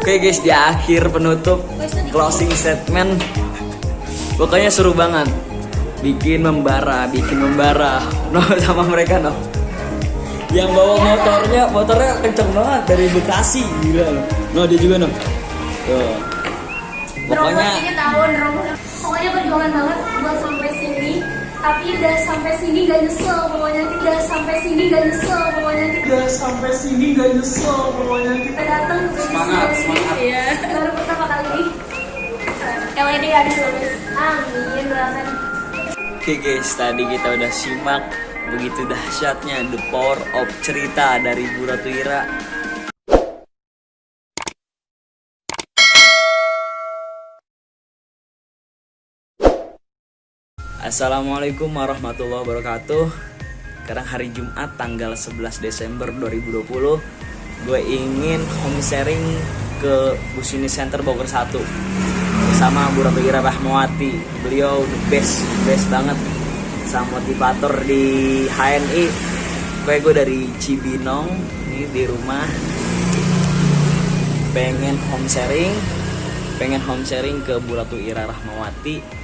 Oke guys, di akhir penutup closing statement, pokoknya seru banget. Bikin membara no sama mereka no. Yang bawa motornya kenceng banget dari Bekasi gila no. No dia juga no. Tuh. Pokoknya perjuangan banget buat sampai sini. Tapi udah sampai sini gak nyesel pokoknya. Udah sampai sini gak nyesel pokoknya. Kita datang Semangat. Iya. Baru pertama kali. LED ada lulus. Amin doakan. Oke guys, tadi kita udah simak begitu dahsyatnya the power of cerita dari Bu Ratu Ira. Assalamualaikum warahmatullahi wabarakatuh. Sekarang hari Jumat tanggal 11 Desember 2020. Gue ingin home sharing ke Busini Center Bogor 1 bersama Bu Ratu Ira Rahmawati. Beliau the best banget, sama motivator di HNI. Kayak gue dari Cibinong nih di rumah, pengen home sharing ke Bu Ratu Ira Rahmawati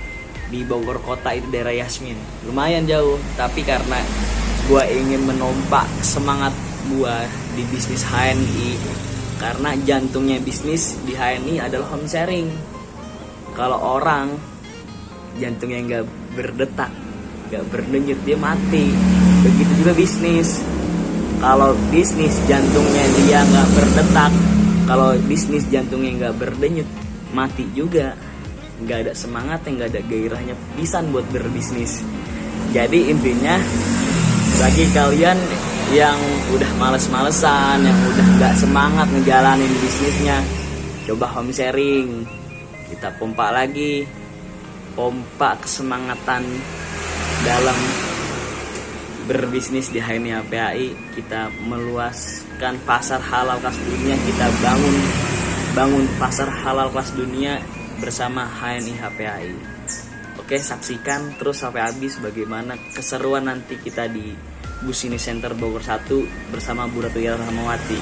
di Bogor Kota, itu daerah Yasmin. Lumayan jauh, tapi karena gue ingin menompak semangat gue di bisnis HNI, karena jantungnya bisnis di HNI adalah home sharing. Kalau orang jantungnya nggak berdetak, nggak berdenyut, dia mati. Begitu juga bisnis. Kalau bisnis jantungnya dia nggak berdetak, kalau bisnis jantungnya nggak berdenyut, mati juga. Nggak ada semangatnya, nggak ada gairahnya pisan buat berbisnis. Jadi intinya, bagi kalian yang udah males-malesan, yang udah nggak semangat ngejalanin bisnisnya, coba home sharing. Kita pompa lagi, pompa kesemangatan dalam berbisnis di HNI HPAI. Kita meluaskan pasar halal kelas dunia, kita bangun pasar halal kelas dunia bersama HNI HPAI. Oke, saksikan terus sampai habis bagaimana keseruan nanti kita di Busini Center Bogor 1 bersama Bu Ratu Ira Rahmawati.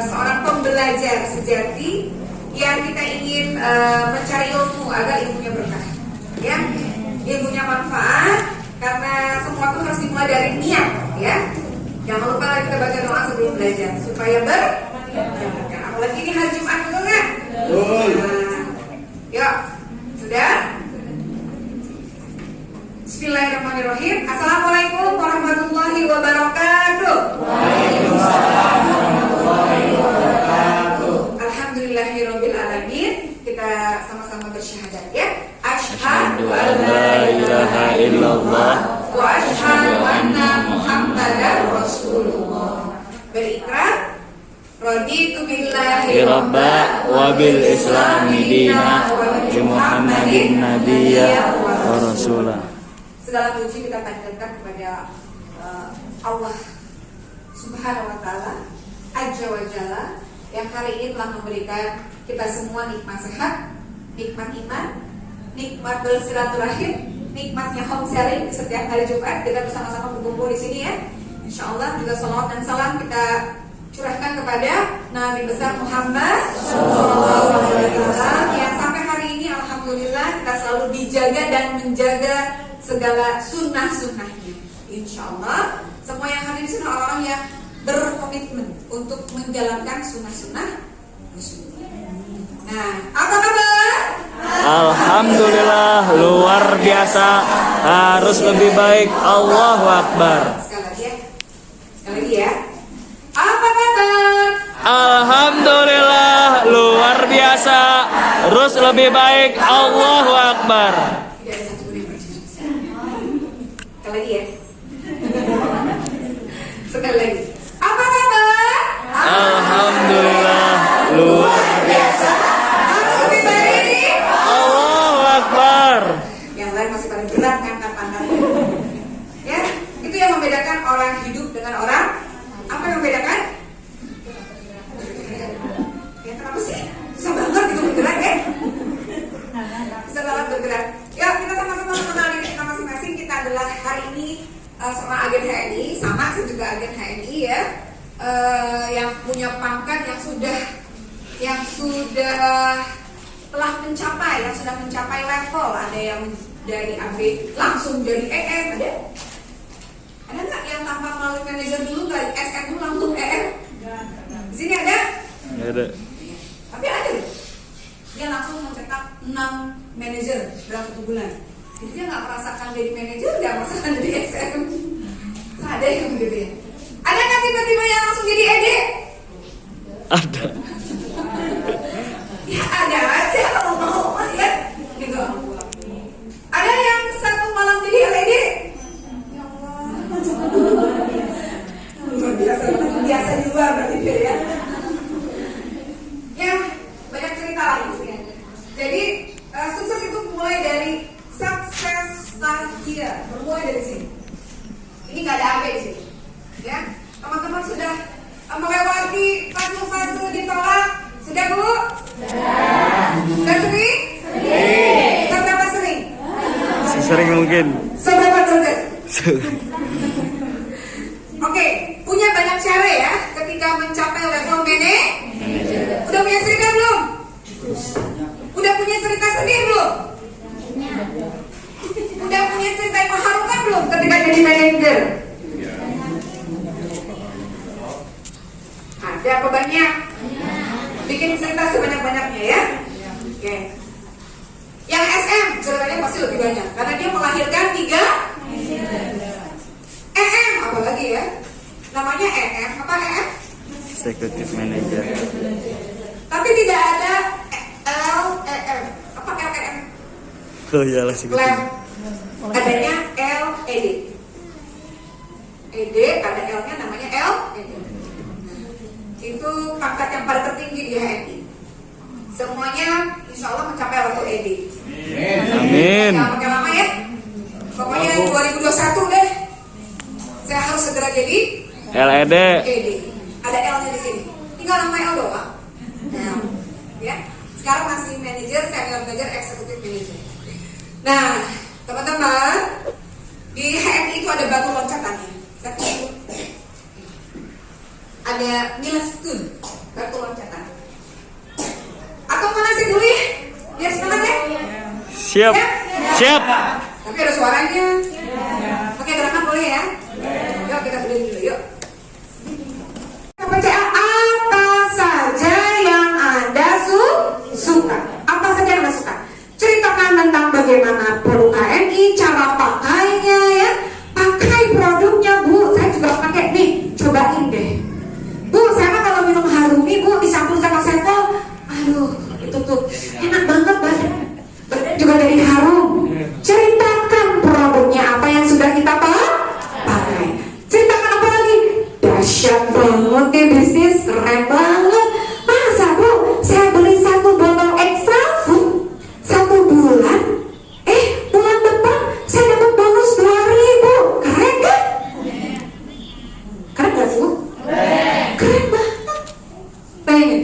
Seorang pembelajar sejati yang kita ingin mencari ilmu agar ilmunya berkah, ya, ilmunya manfaat, karena semua itu harus dimulai dari niat, ya. Jangan lupa kita baca doa sebelum belajar supaya berkah. Apalagi ini hari Jumat, betul nggak? Yuk, sudah? Bismillahirrahmanirrahim. Assalamualaikum warahmatullahi wabarakatuh. Waalaikumsalam warahmatullahi wabarakatuh. Alhamdulillahirabbil alamin. Kita sama-sama bersyahadat, ya. Asyhadu an la ilaha illallah wa asyhadu anna Muhammadar Rasulullah. Berikrar, raditu billahi rabba wa bil islami dina wa bi Muhammadin nabiyya wa rasulah. Segala puji kita panjatkan kepada Allah Subhanahu wa Ta'ala Azza wa Jalla, yang hari ini telah memberikan kita semua nikmat sehat, nikmat iman, nikmat bersilaturahim, nikmatnya home sharing di setiap hari Jumat. Kita bersama-sama berkumpul di sini, ya. Insya Allah juga salawat dan salam kita curahkan kepada Nabi besar Muhammad Sallallahu Alaihi Wasallam, yang sampai hari ini alhamdulillah kita selalu dijaga dan menjaga segala sunnah-sunnahnya. Insya Allah semua yang hadir di sini orang-orang yang berkomitmen untuk menjalankan sunnah-sunnah Rasulullah. Nah, apa kabar? Alhamdulillah, luar biasa. Harus lebih baik. Allahu Akbar. Sekali lagi ya. Apa kabar? Alhamdulillah, luar biasa. Harus lebih baik. Allahu Akbar. Tidak ada satu pun yang berjujur. Sekali lagi ya. Sekali lagi. Apa kabar? Alhamdulillah, luar biasa. Harus lebih baik. Allahu Akbar. benar. Ya, kita sama-sama mengenal diri kita masing-masing. Kita adalah hari ini sama agen HNI, sama saya juga agen HNI ya. Yang punya pangkat yang sudah telah mencapai, level. Ada yang dari AB langsung jadi EM, ada nggak yang tanpa melalui manajer dulu, nggak SM dulu langsung EM? Di sini ada? Nggak ada. Tapi ada loh. Dia langsung mencetak 6 manajer dalam 1 bulan. Jadi dia nggak merasakan jadi manajer, nggak merasakan jadi SM. Ada yang begitu ya. Ada nggak tiba-tiba yang langsung jadi ED? Ada. Ya ada aja kalau mau ya, gitu. Ada yang satu malam jadi LED? Ya Allah, luar biasa di luar berarti dia ya. Ya banyak cerita lagi sih. Jadi sukses itu mulai dari sukses dia, bermulai dari sini. Ini nggak ada AB di sini, ya. Teman-teman sudah melewati fase-fase ditolak. Sudah Bu? Sudah sering? Seberapa sering? Sesering mungkin. Seberapa terdekat? Oke, punya banyak cara ya ketika mencapai level manajer. Udah punya cerita belum? Udah punya cerita sedih belum? Udah punya cerita yang mengharukan belum ketika jadi manajer? Ada apa banyak? Bikin cerita sebanyak-banyaknya ya. Oke. Yang SM ceritanya pasti lebih banyak karena dia melahirkan 3 EM apalagi ya. Namanya EM apa EM? Executive Manager. Tapi tidak ada LEM. Apa LEM? Oh iyalah sih. Lem. Adanya LED. ED ada L-nya namanya LED. Itu pangkat yang paling tertinggi di HNI. Semuanya insya Allah mencapai level ED. Amin. Jangan pakai lama ya. Pokoknya 2021 deh. Saya harus segera jadi LED. ED. Ada L-nya di sini. Tinggal nama L doang. Nah, ya. Sekarang masih manajer, senior manager, executive manager. Nah, teman-teman, di HNI itu ada batu loncatannya. Ada milestone, batu loncatan. Atau mana sih dulu ya? Biar semangat ya? Siap. Siap. Tapi ada suaranya. Oke, gerakan boleh ya? Yuk kita berdiri dulu, yuk. KPCA, apa saja yang Anda suka? Apa saja yang Anda suka? Ceritakan tentang bagaimana produk HNI, cara pakainya ya. Pakai produknya Bu, saya juga pakai nih, cobain deh. Bu, saya kalau minum Harumi Bu dicampur sama Sevel, aduh itu tuh enak banget badan juga dari harum. Ceritakan produknya apa yang sudah kita pakai. Ceritakan apa lagi? Dahsyat banget nih bisnis, keren banget. Masa Bu, saya beli 1 botol extra food 1 bulan, bulan depan saya dapat bonus 2.000. Keren kan? Keren gak sih Bu? Keren banget. Pengen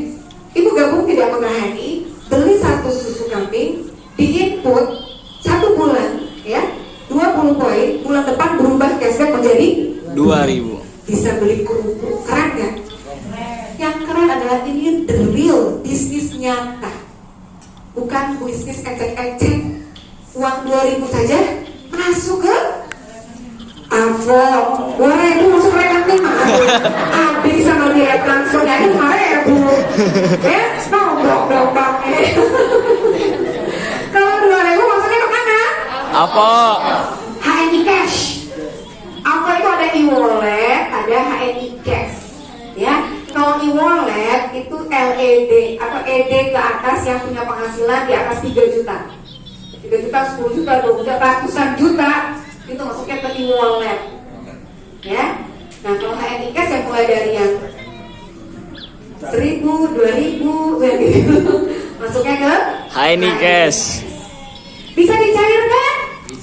Ibu gabung tidak sama HNI, beli 1 susu kambing, diinput 1 bulan ya, 20 poin, bulan depan berubah cashback menjadi 2.000. Bisa beli kerupuk. Keren kan? Yang keren adalah ini the real bisnis nyata, bukan bisnis ecek-ecek. Uang 2.000 saja masuk ke Avo, 2.000 masuk rekening. Habis sama dia langsung aja 5.000. Ya, nombok dong pakai. Kalau 2.000 masuknya ke mana? Apa? HNI Cash. Apa itu ada e-wallet, ada HNI Cash. Ya, kalau e-wallet itu LED atau ED ke atas yang punya penghasilan di atas 3 juta. 3 juta, 10 juta, 20 juta, ratusan juta itu masuknya ke e-wallet. Ya. Nah, kalau HNI Cash yang mulai dari yang 1.000, 2.000 ya gitu. Masuknya ke HNI Cash. Bisa dicairkan?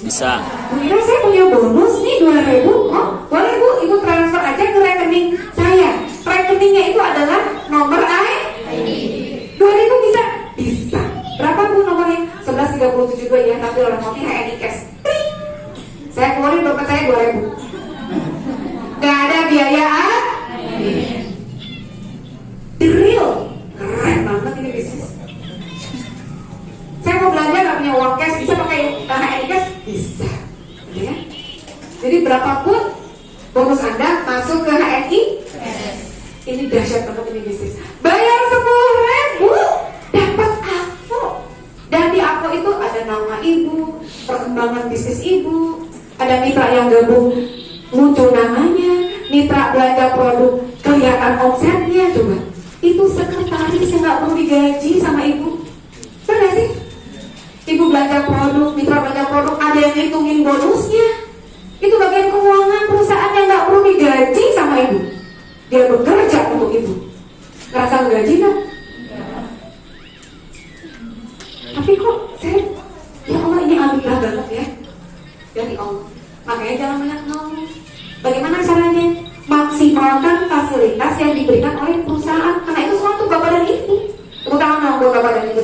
Bisa. Bu Ira, saya punya bonus nih 2.000. Oh, boleh Bu, Ibu transfer aja ke rekening saya. Rekeningnya itu adalah nomor ID. 2.000 bisa? Bisa. Berapa Bu nomor uangnya 11.372 ya, tapi orang kopi HNI cash. Tring. Saya keluarin dompet saya 2.000. Gak ada biaya the real. Keren banget ini bisnis. Saya mau belanja gak punya uang cash, bisa pakai HNI cash? Bisa ya. Jadi berapapun bonus Anda masuk ke HNI, ini dahsyat banget ini bisnis. Bayar 10.000 dapat AVO. Dan di AVO itu ada nama ibu, perkembangan bisnis ibu, ada mitra yang gabung muncul namanya, mitra belanja produk kelihatan omsetnya. Coba itu sekretaris yang nggak perlu digaji sama ibu, benar sih? Ibu belanja produk, mitra belanja produk, ada yang ngitungin bonusnya. Itu bagian keuangan perusahaan yang nggak perlu digaji sama ibu. Dia bekerja untuk ibu. Ngerasa gaji nggak? Tapi kok saya, ya Allah ini anugerah banget ya dari Allah. Makanya jangan banyak ngomong. Bagaimana caranya? Maksimalkan fasilitas yang diberikan oleh perusahaan. Karena itu semua tuh bapak dan ibu. Tepuk tangan dong buat bapak dan ibu.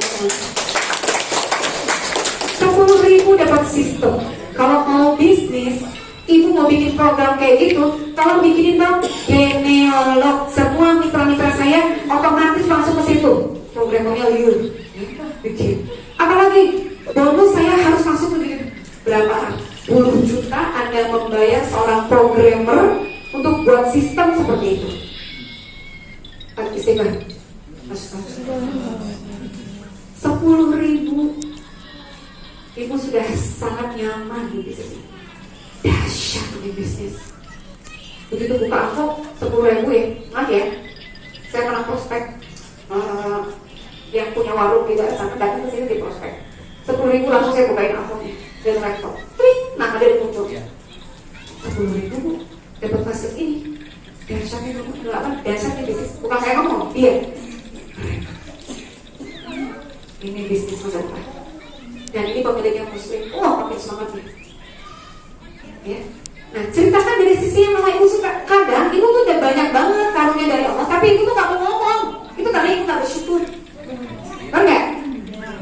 10.000 dapat sistem. Kalau mau bisnis, ibu mau bikin program kayak gitu, tolong bikinin dong genealog. Semua mitra-mitra saya otomatis langsung ke situ. Programnya liur bikin. Apalagi bonus saya harus masuk ke berapa? 10 juta Anda membayar seorang programmer untuk buat sistem seperti itu. Istighfar. 10.000. Ibu sudah sangat nyaman di bisnis ini. Dahsyat di bisnis. Begitu buka angkot 10.000 ya, maaf ya. Saya pernah prospek yang punya warung di daerah sana, datang ke sini di prospek 10.000 langsung saya bukain angkotnya dan laptop. Klik, nama dia muncul. 10.000 dapat fasilitas ini. Dahsyatnya nomor 8, dahsyatnya bisnis. Bukan saya ngomong, dia. Ini bisnis masa depan. Dan ini pemiliknya muslim. Wah, makin semangat nih. Ya. Nah, ceritakan dari sisi yang mama ibu suka. Kadang ibu tuh udah banyak banget karunia dari Allah, tapi ibu tuh gak mau ngomong. Itu karena ibu gak bersyukur. Benar nggak?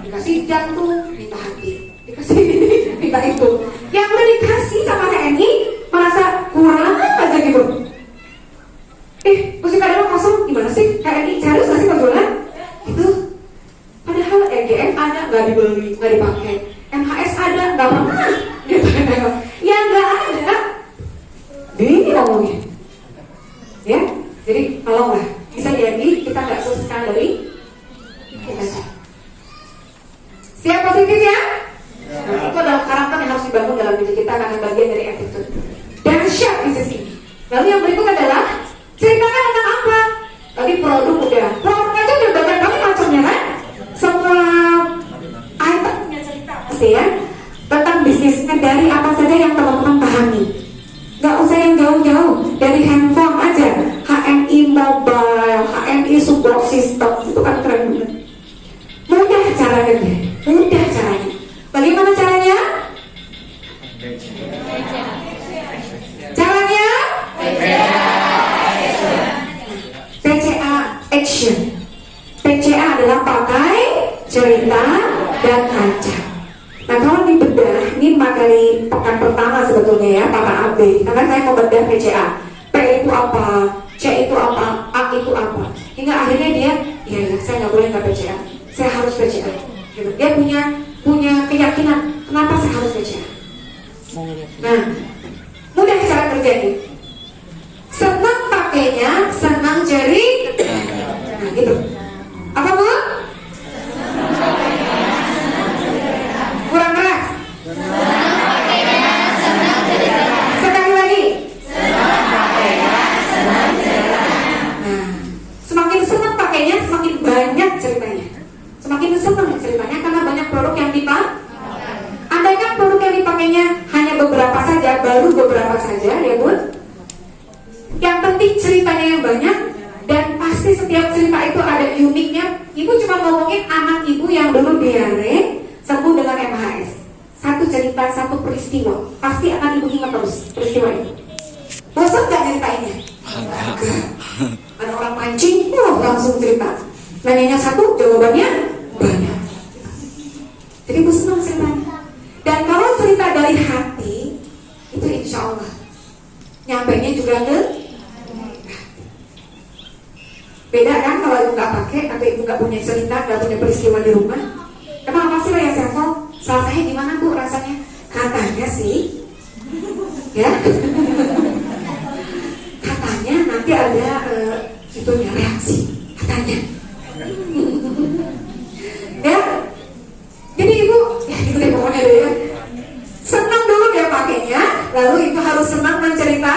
Dikasih jantung, minta hati. Dikasih ini, minta itu. Yang udah dikasih sama HNI merasa kurang aja gitu. Musik ada kosong, gimana sih? HNI serius nggak sih penjualan? Itu. Padahal EGM ada, nggak dibeli, nggak dipakai. MHS ada, nggak pernah dipakai. Yang nggak ada, ini ngomongnya. Ya, jadi tolonglah. Bisa jadi kita nggak selesai dari kita. Siap positif ya? Nah, itu adalah karakter yang harus dibangun dalam diri kita karena bagian dari attitude. Dahsyat bisnis ini. Lalu yang berikut adalah ceritakan tentang apa? Tadi produk udah. Produk aja udah banyak banget macamnya kan? Semua item punya cerita pasti ya. Tentang bisnisnya dari apa saja yang teman-teman pahami. Gak usah yang jauh-jauh. Dari handphone aja. HMI Mobile, HMI Support System. Itu kan keren banget. Mudah caranya deh. Mudah caranya. Bagaimana caranya? Caranya? PCA Action. PCA adalah pakai, cerita, dan kaca. Nah kalau dibedah, ini materi pekan pertama sebetulnya ya, Pak AB. Karena saya mau bedah PCA. P itu apa? C itu apa? A itu apa? Hingga akhirnya dia, ya saya nggak boleh nggak PCA. Saya harus PCA. Gitu. Dia punya keyakinan, kenapa saya harus PCA? Nah, mudah cara kerjanya. Senang pakainya, senang cari. Nah gitu. Apa bu? Kurang keras. Sekali lagi. Nah, semakin senang pakainya, semakin banyak ceritanya. Semakin senang ceritanya karena banyak produk yang dipakai. Andaikan produk yang dipakainya hanya beberapa saja, baru beberapa saja, ya bun. Yang penting ceritanya yang banyak. Dan pasti setiap cerita itu ada uniknya. Ibu cuma ngomongin anak ibu yang dulu diare sembuh dengan MHS. Satu cerita, satu peristiwa. Pasti akan ibu ingat terus peristiwa itu. Bosan gak ceritainnya? Ada orang mancing, langsung cerita. Nanyanya satu, jawabannya banyak. ibu senang ceritanya. Dan kalau cerita dari hati, itu insya Allah nyampainya juga ke beda kan kalau ibu nggak pakai atau ibu nggak punya cerita, nggak punya peristiwa di rumah. Kenapa sih Raya Sevo? Selesai gimana Bu rasanya? Katanya sih, ya, katanya nanti ada itunya reaksi, katanya. Ya, jadi ibu, ya gitu deh pokoknya deh ya. Senang dulu dia pakainya, lalu ibu harus senang mencerita.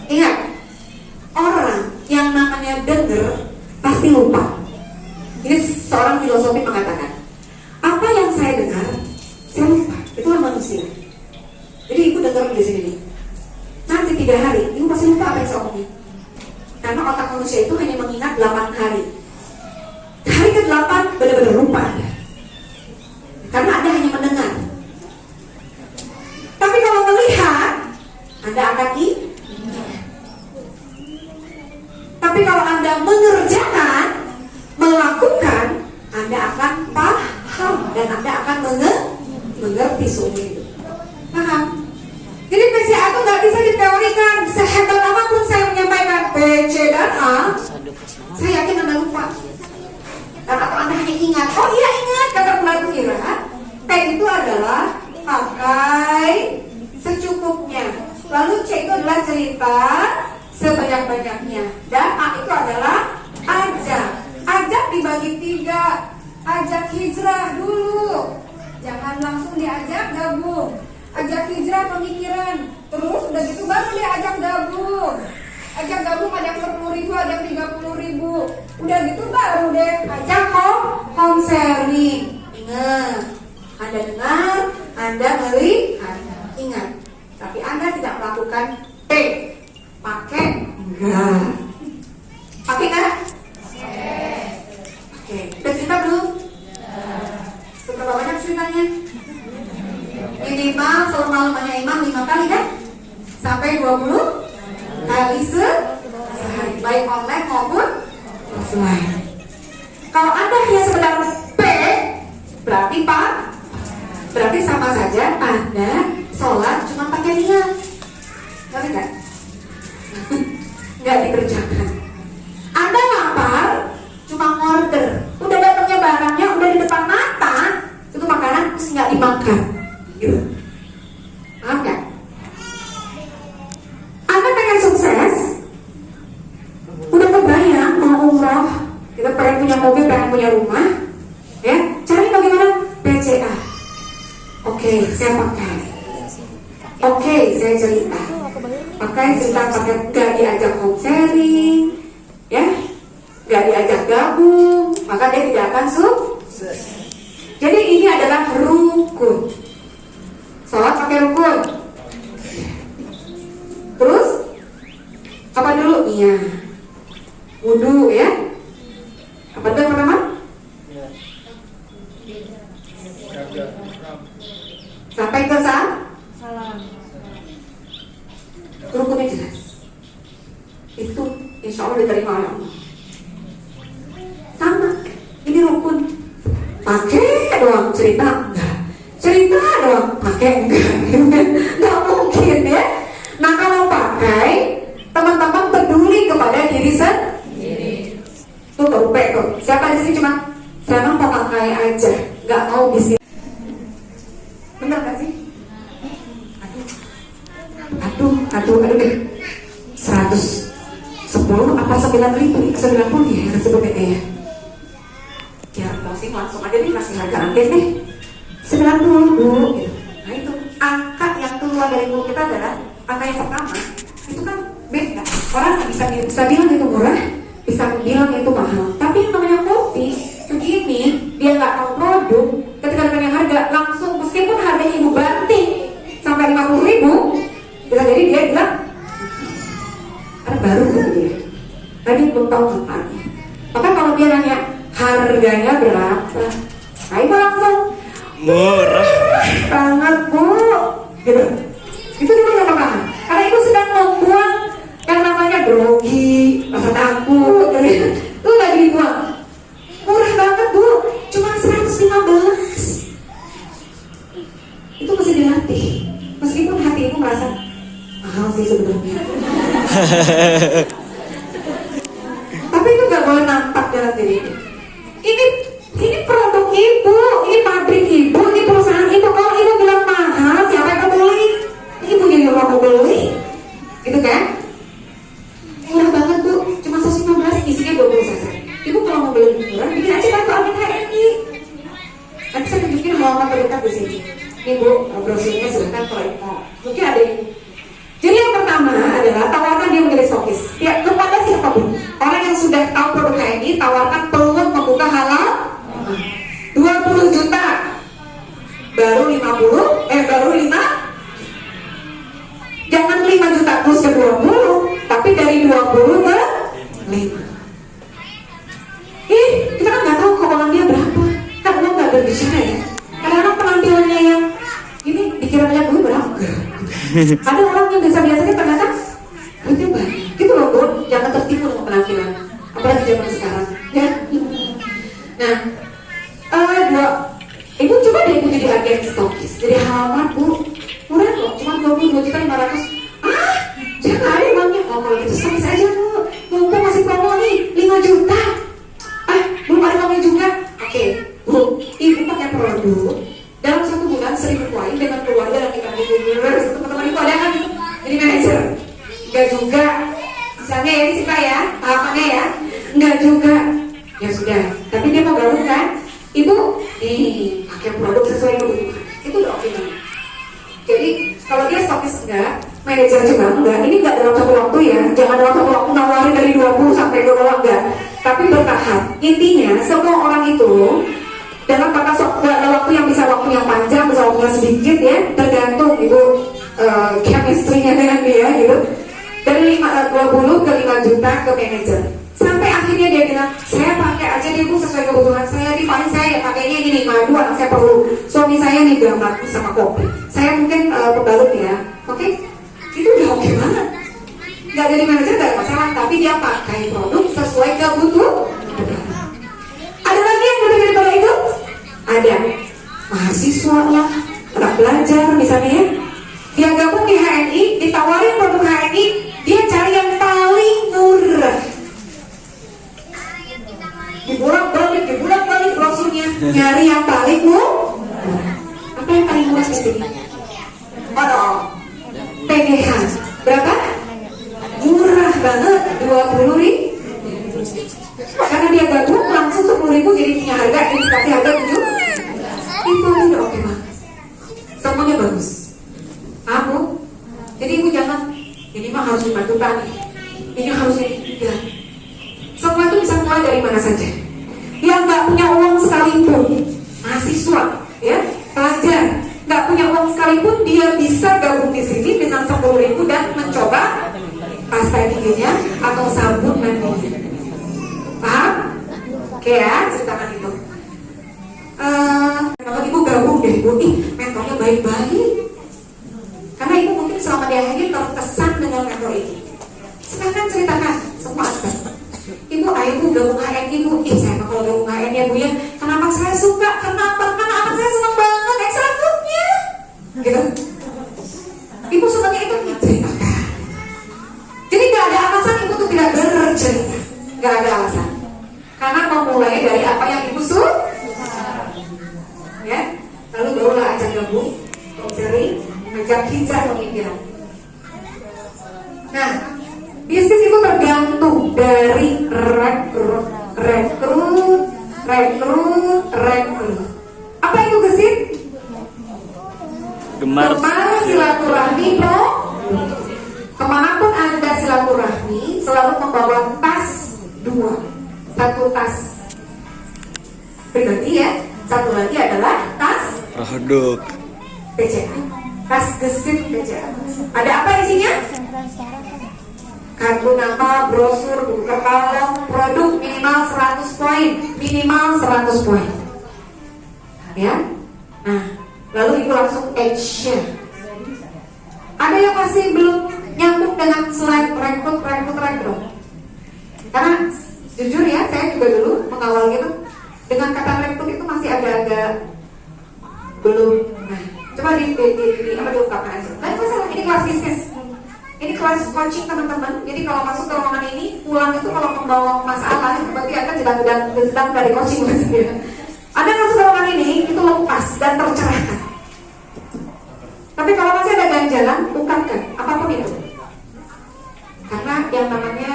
Ingat, orang yang namanya dengar pasti lupa. Ini seorang filosofi mengatakan, apa yang saya dengar, saya lupa. Itulah manusia. Jadi ibu dengar di sini nih. Nanti 3 hari, ibu pasti lupa apa yang saya omongin. Karena otak manusia itu hanya mengingat 8 hari. Hari ke-8 benar-benar lupa Anda. Karena Anda hanya mendengar. Tapi kalau melihat, Anda akan ingat. Tapi kalau Anda mengerjakan, melakukan, Anda akan paham dan Anda akan mengerti seumur hidup. Paham? Jadi PCA itu nggak bisa diteorikan. Sehebat apapun saya menyampaikan P, C, dan A, saya yakin Anda lupa. Dan atau Anda hanya ingat, oh iya ingat, kata pelaku kira T itu adalah pakai secukupnya. Lalu C itu adalah cerita sebanyak-banyaknya. Dan A itu adalah ajak. Ajak dibagi 3. Ajak hijrah dulu, jangan langsung diajak gabung. Ajak hijrah pemikiran, terus udah gitu baru dia ajak gabung. Ajak gabung ada yang 10.000, ada yang 30.000. Udah gitu baru deh ajak home sharing. Ingat, Anda dengar, Anda melihat, ingat. Tapi Anda tidak melakukan pakai enggak. Pakai enggak? Oke, udah cerita belum? Seberapa banyak ceritanya? Minimal selama imam 5 kali kan? Sampai 20 kali sehari, baik online maupun offline. Kalau Anda hanya sekedar P, berarti Pak, berarti sama saja Anda sholat cuma pakai niat. Ngerti nggak? Nggak dikerjakan. Anda lapar, cuma order, udah datangnya barangnya, udah di depan mata, itu makanan terus nggak dimakan. Gitu. Paham nggak? Anda pengen sukses, udah kebayang mau umroh, kita pengen punya mobil, pengen punya rumah, ya, caranya bagaimana? PCA. Oke, saya pakai. Oke, saya cerita. Pakai cerita, pakai gak diajak home sharing, ya, gak diajak gabung, maka dia tidak akan sukses. Jadi ini adalah rukun. Sholat pakai rukun. Terus apa dulu? Iya. Wudu ya. Apa itu yang pertama? Sampai ke salam. Rukunnya jelas. Itu insya Allah diterima oleh Allah. Sama. Ini rukun. Pakai doang cerita enggak. Cerita doang pakai enggak. Enggak mungkin ya. Nah kalau pakai, teman-teman peduli kepada diri sendiri. Tuh baru P tuh. Siapa di sini cuma saya mau pakai aja, nggak mau bisnis. Bener gak sih? Aduh deh. 110 apa 9.000? 90 ya sebetulnya ya. Ya closing langsung aja deh, kasih harga agen deh 90 dulu gitu. Nah itu angka yang keluar dari mulut kita adalah angka yang pertama. Itu kan beda. Orang bisa bilang itu murah, bisa bilang itu mahal. Tapi yang namanya kopi begini, dia nggak tahu produk, ketika dengan harga langsung, meskipun harganya ibu banting sampai 50.000, bisa jadi dia bilang ada baru gitu dia. Tadi belum tahu manfaatnya. Maka kalau dia nanya harganya berapa, nah itu langsung murah banget bu, gitu. Itu dulu yang pertama. Karena itu sedang membuang yang namanya grogi, rasa takut, itu lagi dibuang. Murah banget bu, cuma 115. hati. Meskipun hati ibu merasa mahal sih sebenarnya. Tapi itu nggak boleh nampak dalam diri ibu. Ini produk ibu, ini pabrik ibu, ini perusahaan ibu. Kalau ibu bilang mahal, siapa yang mau beli? Ibu jadi orang mau beli, gitu kan? Murah banget bu, cuma 115, isinya 20 cc. Ibu kalau mau beli murah, bikin aja kartu Amin HNI. Nanti saya tunjukin halaman terdekat di sini. Ini bu, brosurnya silahkan kalau ibu mau. Mungkin ada yang. Jadi yang pertama adalah tawarkan dia menjadi stokis. Ya, kepada siapapun, orang yang sudah tahu produk HNI, tawarkan peluang membuka halal 20 juta. Baru 5. Jangan 5 juta plus ke 20, tapi dari 20 ke 5. Kita kan nggak tahu keuangan dia berapa. Kan uang nggak berbicara ya. Kadang-kadang penampilannya yang ini dikira banyak duit berapa? Ada orang yang biasa-biasanya ternyata duitnya banyak. Gitu loh bu, jangan tertipu dengan penampilan. Apalagi zaman sekarang. Ya. Nah, ibu coba deh ibu jadi agen stokis. Jadi halaman bu, murah kok, cuma 22.500. Jangan ada uangnya. Oh kalau gitu stokis aja bu. Mumpung masih promo nih 5 juta. Belum ada uangnya juga. Oke, bu, ibu pakai produk dalam 1 bulan 1.000 poin dengan keluarga dan kita teman-teman ibu ada kan jadi manajer. Enggak juga. Misalnya ya ini sih pak ya, tahapannya ya. Enggak juga. Ya sudah. Tapi dia mau gabung kan? Ibu, pakai produk sesuai kebutuhan. Itu udah oke banget. Jadi kalau dia stokis enggak, manajer juga enggak. Ini enggak dalam satu waktu ya. Jangan dalam satu waktu nawarin dari 20 sampai 20 enggak. Tapi bertahap. Intinya semua orang itu dalam batas waktu yang bisa waktu yang panjang, bisa waktu yang sedikit ya, tergantung ibu chemistry-nya dengan dia gitu. Dari 20 ke 5 juta ke manajer. Sampai akhirnya dia bilang, saya pakai aja deh bu sesuai kebutuhan saya. Di paling saya pakainya ini 5, 2 anak saya perlu. Suami saya nih gambar sama kopi. Saya mungkin pembalut ya, oke? Itu udah oke banget. Gak jadi manajer gak ada masalah, tapi dia pakai produk sesuai kebutuhan. Ada lagi yang lebih daripada itu? Ada mahasiswa lah, anak belajar misalnya ya. Dia gabung di HNI, ditawarin produk HNI, dia cari yang paling murah. Dibolak-balik brosurnya, nyari yang paling murah. Apa yang paling murah di sini? PGH berapa? Murah banget, 20.000. Karena dia gabung langsung 10.000 jadi punya harga, dikasih harga 7. Itu udah oke banget. Semuanya bagus. Kamu, jadi ibu jangan ini mah harus 5 juta nih, ini harus ini. Ya. Semua itu bisa mulai dari mana saja. Yang nggak punya uang sekalipun, mahasiswa, ya, pelajar, nggak punya uang sekalipun, dia bisa gabung di sini dengan 10.000 dan mencoba pasta giginya atau sabun mandi. Paham? Oke ya, ceritakan itu. Kalau ibu gabung deh, ibu, mentornya baik-baik. Karena ibu mungkin selama dia hadir terkesan dengan mentor ini. Silahkan ceritakan semua aspek. Ibu, ibu gabung HNI bu, saya kalau gabung HNI ya bu ya. Kenapa saya suka? Kenapa? Karena anak saya senang banget extra foodnya. Gitu. Ibu sukanya itu ceritakan. Jadi gak ada alasan ibu tuh tidak bercerita. Gak ada alasan. Karena memulai dari apa yang ibu suka. Ya, lalu barulah ajak gabung, sering ajak hijrah pemikiran. Nah, bisnis itu tergantung dari rekrut. Apa itu gesit? Gemar silaturahmi bro. Kemanapun anda silaturahmi selalu membawa tas 2. Satu tas pribadi ya, satu lagi adalah tas produk PCA, tas gesit PCA. Ada apa isinya? Kartu nama, brosur, buku katalog, produk minimal 100 poin, minimal 100 poin. Ya, nah lalu ibu langsung action. Ada yang masih belum nyambung dengan slide rekrut. Karena jujur ya, saya juga dulu mengawal gitu dengan kata rekrut itu masih agak-agak belum. Nah, coba di diungkapkan aja. Nggak masalah, ini kelas bisnis. Ini kelas coaching teman-teman. Jadi kalau masuk ke ruangan ini, pulang itu kalau membawa masalah, itu berarti akan sedang dari coaching maksudnya. Anda masuk ke ruangan ini, itu lepas dan tercerahkan. Tapi kalau masih ada ganjalan, ungkapkan apapun itu. Karena yang namanya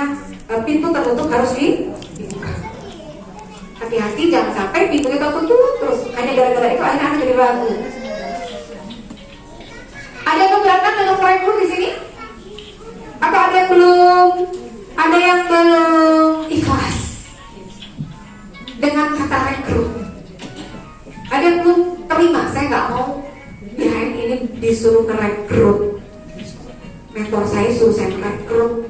pintu tertutup harus dibuka. Hati-hati, jangan sampai pintunya tertutup terus. Hanya gara-gara itu akhirnya Anda jadi ragu. Ada yang keberatan dengan proyek di sini? Atau ada yang belum? Ada yang belum ikhlas dengan kata rekrut? Ada yang belum terima? Saya nggak mau behind ini disuruh merekrut. Mentor saya suruh saya merekrut.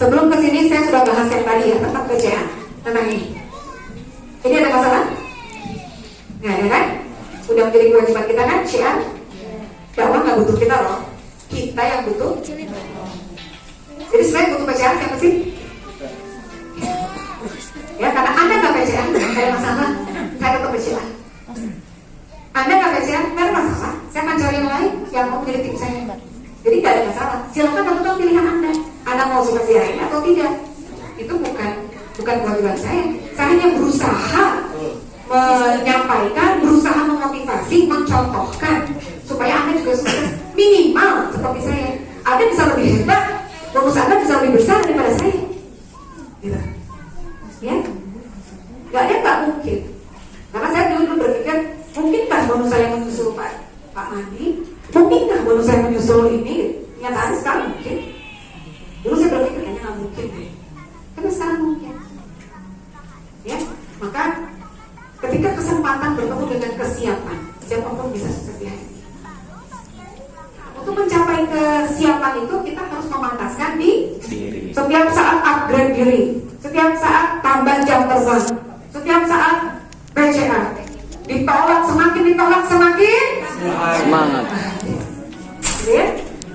Sebelum kesini saya sudah bahas yang tadi ya tentang kerjaan, tentang ini. Ini ada masalah? Nggak ada kan? Sudah menjadi kewajiban kita kan? Syiar dakwah nggak butuh kita loh, kita yang butuh. Jadi sebenarnya butuh PCA siapa sih? Ya karena Anda nggak PCA, nggak ada masalah. Saya tetap PCA. Anda nggak PCA, nggak ada masalah. Saya akan cari yang lain yang mau menjadi tim saya. Jadi nggak ada masalah. Silakan tentukan pilihan Anda. Anda mau seperti ini atau tidak? Itu bukan kewajiban saya. Saya hanya berusaha menyampaikan, berusaha memotivasi, mencontohkan supaya Anda juga sukses minimal seperti saya. Anda bisa lebih hebat, bonus Anda bisa lebih besar daripada saya. Gitu. Ya, nggak ada nggak mungkin. Karena saya dulu berpikir, mungkinkah bonus saya menyusul Pak Mandi? Mungkinkah bonus saya menyusul ini? Nyatanya sekarang mungkin. Dulu saya berpikir kayaknya nggak mungkin, tapi sekarang mungkin. Ya, maka ketika kesempatan bertemu dengan kesiapan, siapapun bisa sukses di hari. Untuk mencapai kesiapan itu kita harus memantaskan diri. Setiap saat upgrade diri, setiap saat tambah jam terbang, setiap saat BCA. Ditolak semakin semangat. Ya?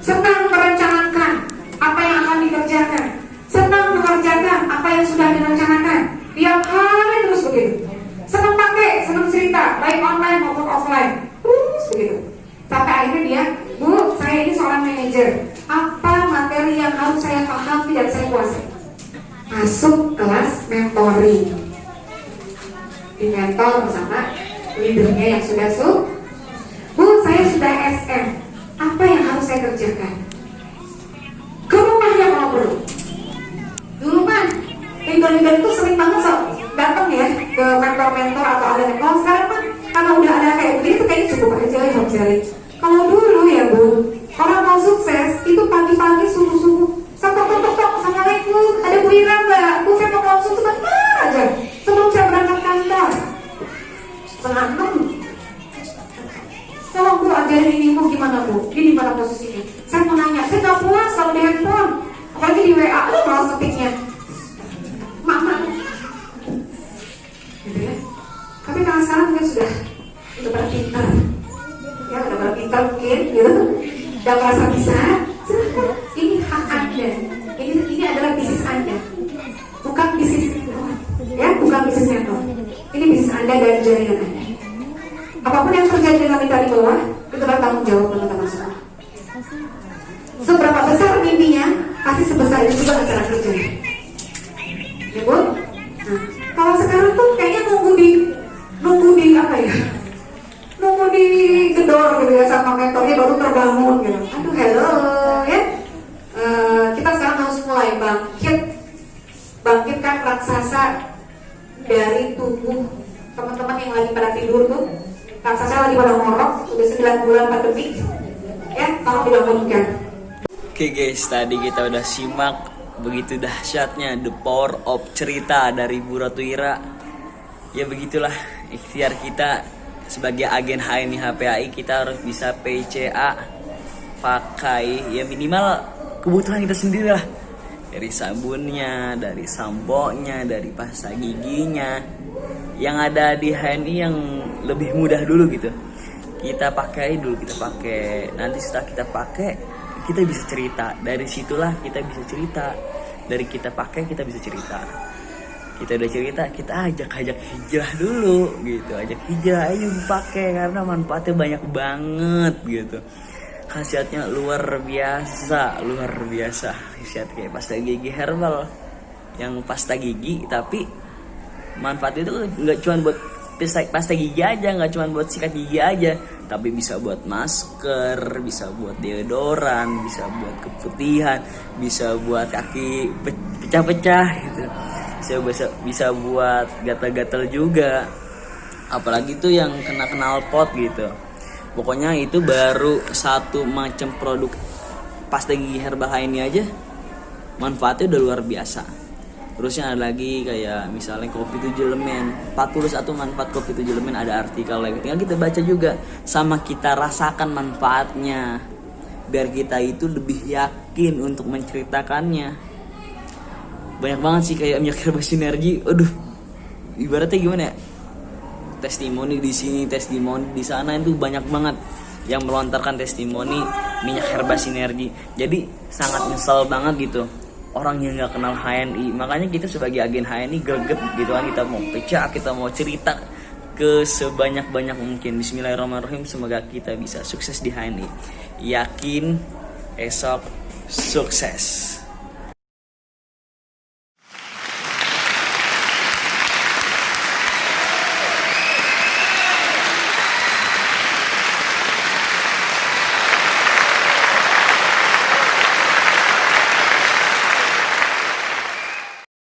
Senang merencanakan apa yang akan dikerjakan, senang mengerjakan apa yang sudah direncanakan. Tiap hari terus begitu. Senang pakai, senang cerita, baik online maupun offline. Terus begitu. Sampai akhirnya dia, Bu, saya ini seorang manajer. Apa materi yang harus saya pahami dan saya kuasai? Masuk kelas mentoring. Di mentor bersama leadernya yang sudah Bu, saya sudah SM. Apa yang harus saya kerjakan? Ke rumahnya kalau perlu. Dulu kan, leader-leader itu sering banget datang ya ke mentor-mentor atau ada mentor. Sekarang kan karena udah ada kayak begitu kayaknya cukup aja ya Om Sally. Kalau dulu ya Bu, orang mau sukses itu pagi-pagi subuh-subuh tok, assalamualaikum, ada Bu Ira nggak? Bu, saya mau langsung sebentar aja sebelum saya berangkat kantor. 5:30. Tolong Bu ajarin ini Bu, gimana Bu? Ini mana posisinya? Saya mau nanya, saya nggak puas kalau di handphone, apalagi di WA, lu malas ngetiknya. Mama. Gitu ya. Tapi kalau sekarang mungkin sudah pada pintar. Ya, udah pada pintar mungkin, gitu. Udah merasa bisa. Silahkan. Ini hak Anda. Ini adalah bisnis Anda. Bukan bisnis ya, bukan bisnis mentor. Ini bisnis Anda dan jaringan Anda. Apapun yang terjadi dengan kita di bawah, itu adalah tanggung jawab teman-teman semua. Seberapa besar mimpinya, pasti sebesar itu juga acara kerjanya. Ya Bu? Nah, kalau sekarang tuh kayaknya nunggu di apa ya? Nunggu di gedor gitu ya sama mentornya baru terbangun gitu. Aduh, hello ya. Kita sekarang harus mulai bangkitkan raksasa dari tubuh teman-teman yang lagi pada tidur tuh. Raksasa lagi pada ngorok, udah 9 bulan pandemi. Ya, tolong dibangunkan. Oke guys, tadi kita udah simak begitu dahsyatnya the power of cerita dari Bu Ratu Ira. Ya begitulah ikhtiar kita sebagai agen HNI HPAI, kita harus bisa PCA pakai ya minimal kebutuhan kita sendiri lah. Dari sabunnya, dari sampo-nya, dari pasta giginya. Yang ada di HNI yang lebih mudah dulu gitu. Kita pakai dulu, nanti setelah kita pakai kita bisa cerita. Dari situlah kita bisa cerita. Dari kita pakai kita bisa cerita. kita udah cerita, kita ajak hijrah dulu gitu, ajak hijrah ayo pakai karena manfaatnya banyak banget gitu. Khasiatnya luar biasa khasiat kayak pasta gigi herbal yang pasta gigi, tapi manfaatnya itu nggak cuma buat pasta gigi aja, nggak cuma buat sikat gigi aja, tapi bisa buat masker, bisa buat deodoran, bisa buat keputihan, bisa buat kaki pecah-pecah gitu, bisa buat gatal-gatal juga, apalagi tuh yang kena knalpot gitu. Pokoknya itu baru satu macam produk pasta gigi herbal ini aja manfaatnya udah luar biasa. Terusnya ada lagi kayak misalnya kopi 7 elemen, 41 manfaat kopi 7 elemen, ada artikel lagi, tinggal kita baca juga sama kita rasakan manfaatnya biar kita itu lebih yakin untuk menceritakannya. Banyak banget sih kayak minyak herbal sinergi, aduh ibaratnya gimana ya, testimoni di sini, testimoni di sana, itu banyak banget yang melontarkan testimoni minyak herbal sinergi. Jadi sangat nyesel banget gitu orang yang nggak kenal HNI. Makanya kita sebagai agen HNI greget gitu kan, kita mau pecah, kita mau cerita ke sebanyak-banyak mungkin. Bismillahirrahmanirrahim, semoga kita bisa sukses di HNI. Yakin esok sukses.